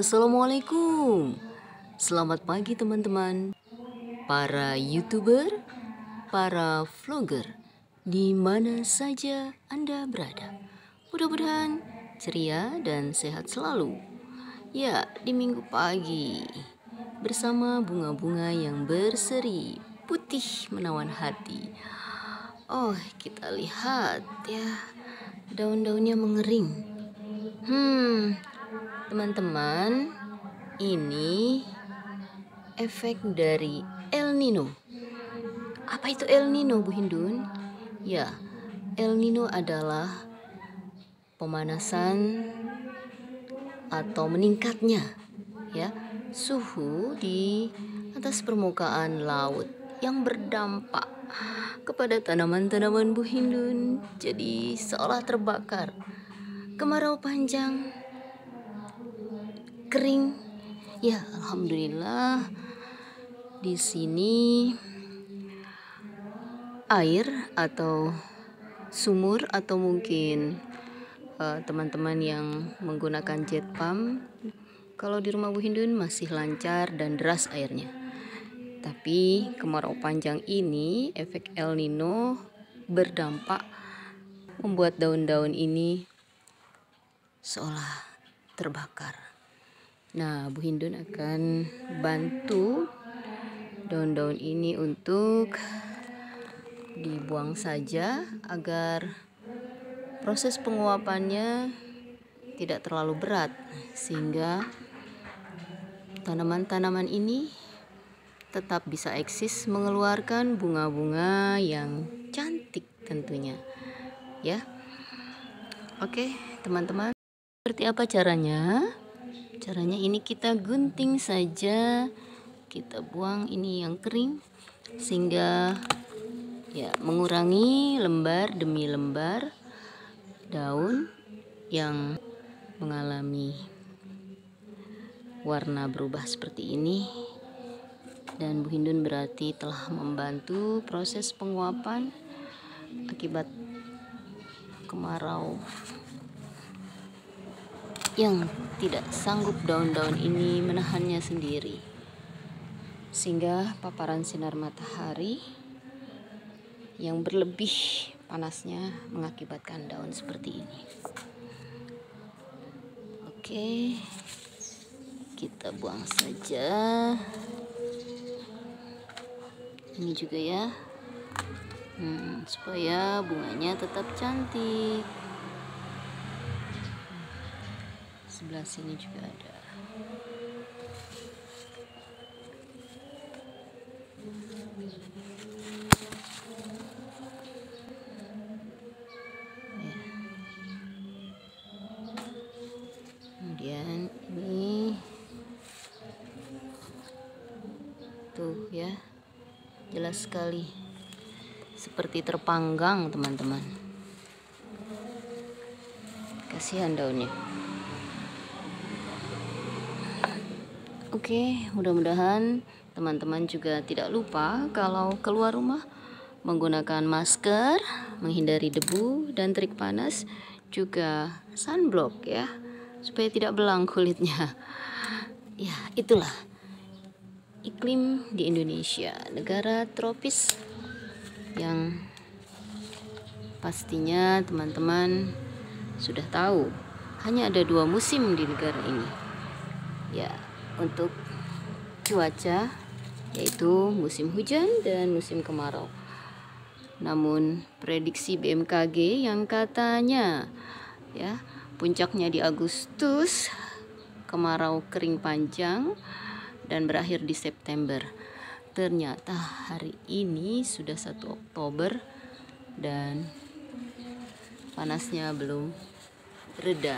Assalamualaikum. Selamat pagi teman-teman, para YouTuber, para vlogger, di mana saja Anda berada. Mudah-mudahan ceria dan sehat selalu. Ya, di minggu pagi, bersama bunga-bunga yang berseri, putih menawan hati. Oh, kita lihat ya, daun-daunnya mengering. Teman-teman, ini efek dari El Nino. Apa itu El Nino, Bu Hindun? Ya, El Nino adalah pemanasan atau meningkatnya ya suhu di atas permukaan laut yang berdampak kepada tanaman-tanaman, Bu Hindun. Jadi seolah terbakar. Kemarau panjang, kering. Ya, alhamdulillah di sini air atau sumur atau mungkin teman-teman yang menggunakan jet pump, kalau di rumah Bu Hindun masih lancar dan deras airnya. Tapi kemarau panjang ini, efek El Nino berdampak membuat daun-daun ini seolah terbakar. Nah, Bu Hindun akan bantu daun-daun ini untuk dibuang saja agar proses penguapannya tidak terlalu berat, sehingga tanaman-tanaman ini tetap bisa eksis mengeluarkan bunga-bunga yang cantik tentunya. Ya. Oke, teman-teman. Seperti apa caranya? Caranya ini kita gunting saja. Kita buang ini yang kering sehingga ya mengurangi lembar demi lembar daun yang mengalami warna berubah seperti ini. Dan Bu Hindun berarti telah membantu proses penguapan akibat kemarau yang tidak sanggup daun-daun ini menahannya sendiri, sehingga paparan sinar matahari yang berlebih panasnya mengakibatkan daun seperti ini. Oke, kita buang saja. Ini juga ya, supaya bunganya tetap cantik. Sebelah sini juga ada. Kemudian ini tuh ya, jelas sekali seperti terpanggang teman-teman. Kasihan daunnya. Oke, mudah-mudahan teman-teman juga tidak lupa kalau keluar rumah menggunakan masker, menghindari debu dan terik panas, juga sunblock ya, supaya tidak belang kulitnya. Ya, itulah iklim di Indonesia, negara tropis yang pastinya teman-teman sudah tahu hanya ada 2 musim di negara ini. Ya, untuk cuaca yaitu musim hujan dan musim kemarau. Namun prediksi BMKG yang katanya ya puncaknya di Agustus, kemarau kering panjang dan berakhir di September. Ternyata hari ini sudah 1 Oktober dan panasnya belum reda.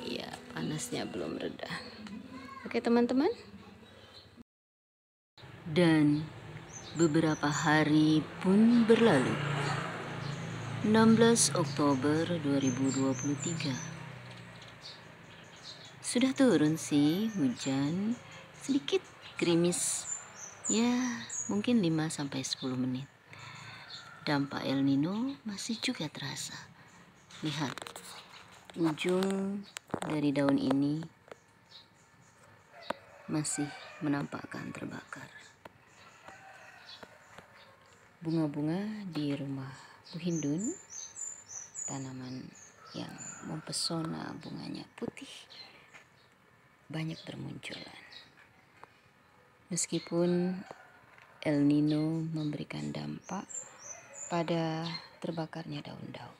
Ya, panasnya belum reda. Oke teman-teman. Dan beberapa hari pun berlalu. 16 Oktober 2023. Sudah turun sih hujan, sedikit gerimis. Ya, mungkin 5-10 menit. Dampak El Nino masih juga terasa. Lihat, ujung dari daun ini masih menampakkan terbakar. Bunga-bunga di rumah Bu Hindun, tanaman yang mempesona, bunganya putih, banyak bermunculan. Meskipun El Nino memberikan dampak pada terbakarnya daun-daun,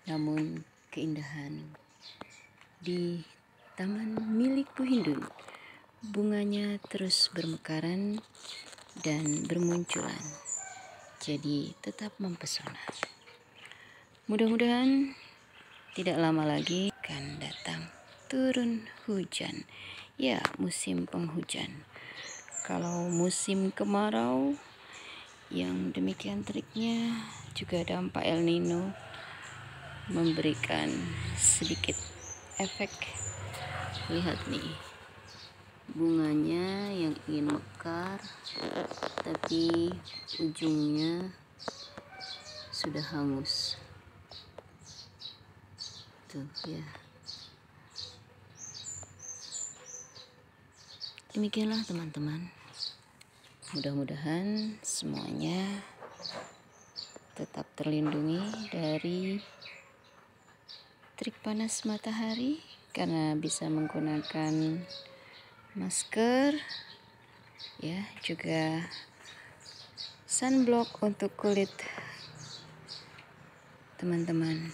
namun keindahan di taman milik Bu Hindun, bunganya terus bermekaran dan bermunculan, jadi tetap mempesona. Mudah-mudahan tidak lama lagi akan datang turun hujan. Ya, musim penghujan. Kalau musim kemarau yang demikian teriknya, juga dampak El Nino memberikan sedikit efek. Lihat nih, bunganya yang ingin mekar, tapi ujungnya sudah hangus. Tuh ya. Demikianlah teman-teman. Mudah-mudahan semuanya tetap terlindungi dari terik panas matahari karena bisa menggunakan masker, ya, juga sunblock untuk kulit teman-teman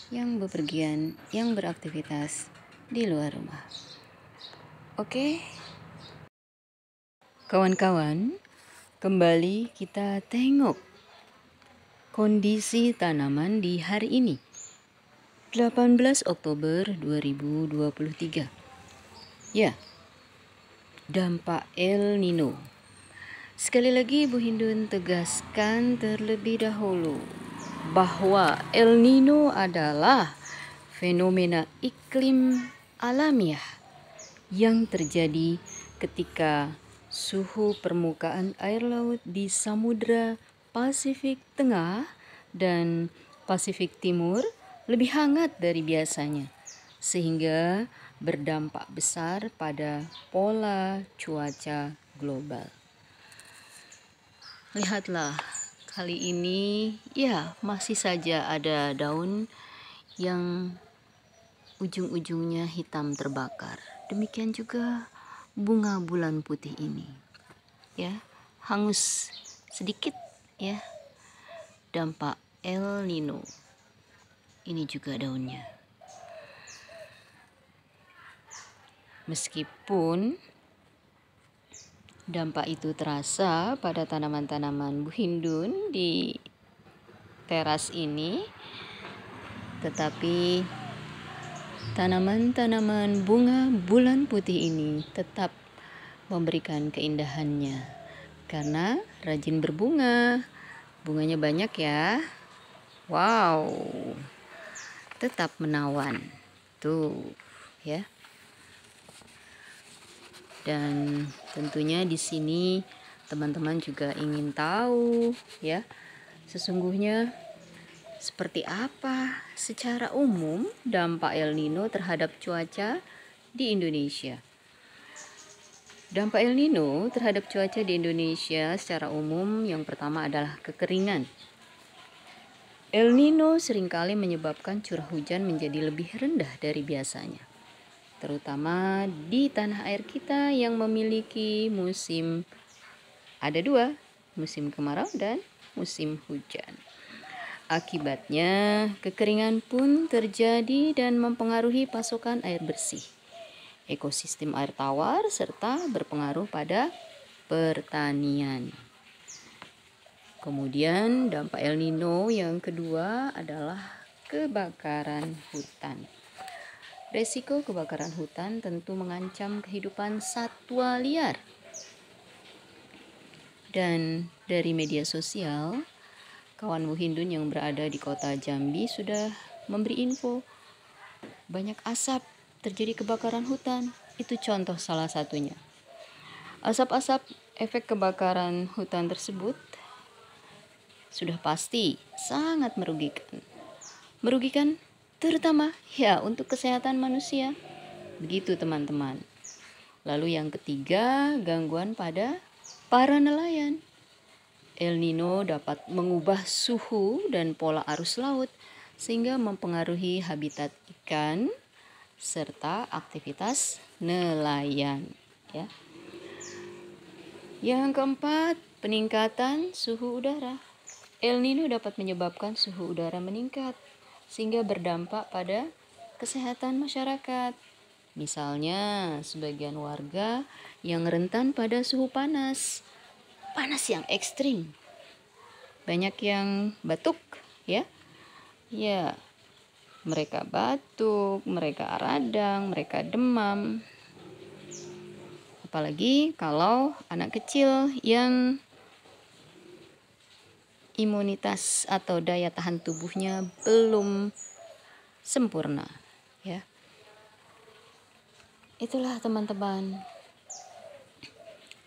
yang bepergian, yang beraktivitas di luar rumah. Oke, kawan-kawan, kembali kita tengok kondisi tanaman di hari ini, 18 Oktober 2023. Ya, dampak El Nino. Sekali lagi Bu Hindun tegaskan terlebih dahulu bahwa El Nino adalah fenomena iklim alamiah yang terjadi ketika suhu permukaan air laut di Samudra Pasifik Tengah dan Pasifik Timur lebih hangat dari biasanya, sehingga berdampak besar pada pola cuaca global. Lihatlah, kali ini ya masih saja ada daun yang ujung-ujungnya hitam terbakar. Demikian juga bunga bulan putih ini, ya, hangus sedikit, ya, dampak El Nino. Ini juga daunnya. Meskipun dampak itu terasa pada tanaman-tanaman Bu Hindun di teras ini, tetapi tanaman-tanaman bunga bulan putih ini tetap memberikan keindahannya karena rajin berbunga. Bunganya banyak ya. Wow, tetap menawan tuh, ya. Dan tentunya di sini teman-teman juga ingin tahu, ya, sesungguhnya seperti apa secara umum dampak El Nino terhadap cuaca di Indonesia. Dampak El Nino terhadap cuaca di Indonesia secara umum yang pertama adalah kekeringan. El Nino seringkali menyebabkan curah hujan menjadi lebih rendah dari biasanya, terutama di tanah air kita yang memiliki musim, ada dua, musim kemarau dan musim hujan. Akibatnya, kekeringan pun terjadi dan mempengaruhi pasokan air bersih, ekosistem air tawar, serta berpengaruh pada pertanian. Kemudian dampak El Nino yang kedua adalah kebakaran hutan. Resiko kebakaran hutan tentu mengancam kehidupan satwa liar. Dan dari media sosial, kawan Bu Hindun yang berada di kota Jambi sudah memberi info banyak asap, terjadi kebakaran hutan. Itu contoh salah satunya. Asap-asap efek kebakaran hutan tersebut sudah pasti sangat merugikan. Merugikan terutama ya untuk kesehatan manusia. Begitu teman-teman. Lalu yang ketiga, gangguan pada para nelayan. El Nino dapat mengubah suhu dan pola arus laut sehingga mempengaruhi habitat ikan serta aktivitas nelayan, ya. Yang keempat, peningkatan suhu udara. El Nino dapat menyebabkan suhu udara meningkat sehingga berdampak pada kesehatan masyarakat. Misalnya, sebagian warga yang rentan pada suhu panas yang ekstrim. Banyak yang batuk, ya. Ya, mereka batuk, mereka radang, mereka demam. Apalagi kalau anak kecil yang imunitas atau daya tahan tubuhnya belum sempurna, ya. Itulah teman-teman.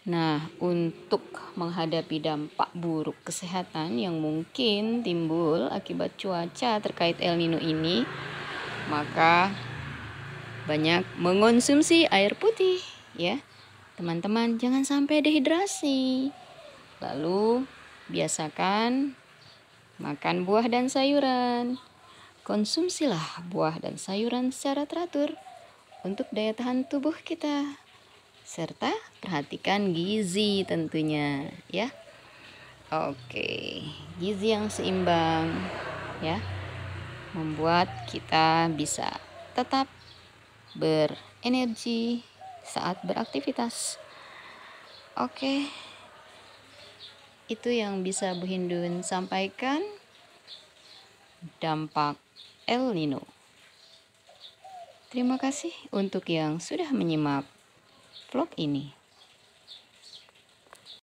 Nah, untuk menghadapi dampak buruk kesehatan yang mungkin timbul akibat cuaca terkait El Nino ini, maka banyak mengonsumsi air putih, ya. Teman-teman, jangan sampai dehidrasi. Lalu, biasakan makan buah dan sayuran. Konsumsilah buah dan sayuran secara teratur untuk daya tahan tubuh kita. Serta perhatikan gizi tentunya, ya. Oke, gizi yang seimbang, ya, membuat kita bisa tetap berenergi saat beraktivitas. Oke, itu yang bisa Bu Hindun sampaikan dampak El Nino. Terima kasih untuk yang sudah menyimak vlog ini.